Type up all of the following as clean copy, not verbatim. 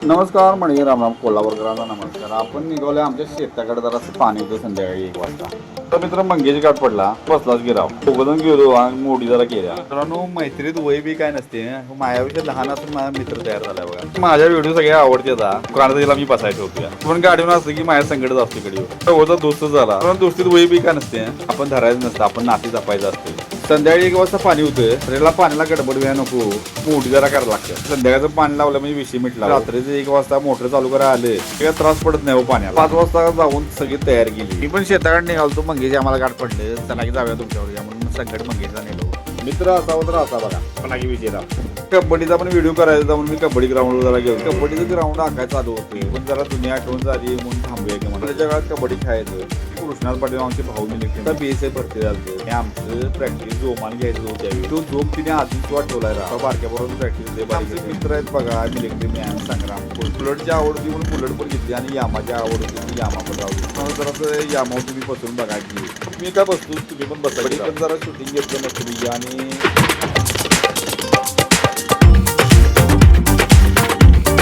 नमस्कार म्हणजे रामराम कोल्हापूरकरांचा नमस्कार. आपण निघालोय आमच्या शेताकडे जरा पाणी होतं संध्याकाळी 1 वाजता. तर मित्र मंगेश घाट पडला, बसलाच गिराव दोघंजण गेलो आणि मोठी जरा केल्या. मित्रांनो मैत्रीत वय बी काय नसते, माझ्यापेक्षा लहान असून माझा मित्र तयार झाला बघा. माझ्या व्हिडिओ सगळ्या आवडते कुणाला तिला मी बसायचं होतो पण गाडीवर असतं की माझ्या संकटच असते कडे होता दोस्त झाला. पण दोस्तीत वय बी काय नसते, आपण धरायचं नसतं, आपण नाती जपायचं असते. संध्याकाळी 1 वाजता पाणी होतं, त्याला पाण्याला गडबड व्हायला नको, मोठी जरा करायला लागतं. संध्याकाळचं पाणी लावलं म्हणजे विषय मिटला. रात्रीचं 1 वाजता मोटर चालू करायला आले काही त्रास पडत नाही हो पाण्याला. 5 वाजता जाऊन सगळी तयार केली. मी पण शेताकडे निघालतो, मंगेश आम्हाला गाठ पडले, चला की जाऊया तुमच्यावर या म्हणून संकट मंगेशला नेलो. मित्र असावं तर असा बघा पण विजयला. कबड्डीचा पण व्हिडिओ करायचा जाऊन मी कबड्डी ग्राउंडवर जरा गेलो. कबड्डीचं ग्राउंड आखायला चालू होते, पण जरा जुनी आठवण झाली म्हणून थांबूया की मला. त्याच्या काळात कबड्डी खेळायचं. कृष्णाल पाटील आमचे भाऊ निघते बीएसए भरती झालं. हे आमचं प्रॅक्टिस जोमान घ्यायचं होतं. तो झोप तिने आधीच ठेवलाय राहा बारक्याबरोबर प्रॅक्टिस. आमचे मित्र आहेत बघा, मिलिटरी मॅन संग्राम. बुलेटची आवड होती म्हणून बुलेट पण घेतली आणि यामाची आवड होती यामा पण राहू. जरा यामावर तुम्ही बसून बघा की मी काय बसतो, तुम्ही पण बसा. पण जरा शूटिंग घेतलं नसतं आणि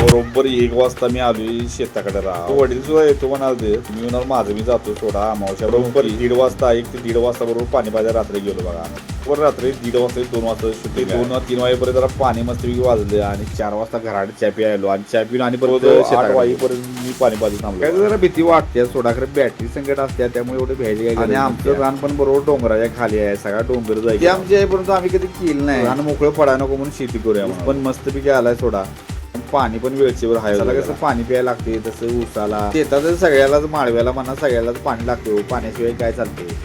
बरोबर 1 वाजता मी आलोय शेताकडे राहा. वडील सुद्धा येतो म्हणाले, मी म्हणाल माझं मी जातो सोडा अमावश्या. बरोबर 1:30 वाजता 1 ते 1:30 वाजता बरोबर पाणी पाहिजे. रात्री गेलो बघा. वर रात्री 1:30 वाजता 2 वाजता शूटिंग. 2-3 वाजेपर्यंत जरा पाणी मस्तपैकी वाजले आणि 4 वाजता घरात चहा प्यायलो आणि चहा पिऊन आणि परत 8 वाजेपर्यंत मी पाणी पाजून थांबलो. काय जरा भीती वाटते सोडा, खरं बॅटरी संकट असते त्यामुळे एवढे भ्यायचे काय. आणि आमचं रान पण बरोबर डोंगराच्या खाली आहे, सगळा डोंगर जायचे आमची आहे, परंतु आम्ही कधी केलं नाही. आणि मोकळं पडायला नको म्हणून शेती करूया पण मस्तपैकी आलाय सोडा. पाणी पण वेळचेवर आहे. कसं पाणी प्यायला लागते तसं ऊसाला शेतात सगळ्यालाच माळव्याला म्हणा सगळ्यालाच पाणी लागते. पाण्याशिवाय काय चालते.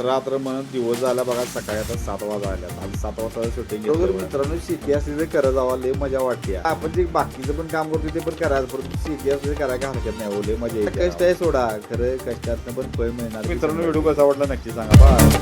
रात्र म्हणून दिवस झाला बघा. सकाळी आता 7 वाजता आल्या. आज 7 वाजता शूटिंग. मित्रांनो शेती असते ते करत जावा, लय मजा वाटते. आपण जे बाकीचं पण काम करतो ते पण करायचं, परंतु शेती असते करायला हरकत नाही. लय मजा येते. कष्ट आहे सोडा, खरं कष्टात पण फळ मिळणार. मित्रांनो व्हिडिओ कसा वाटला नक्की सांगा.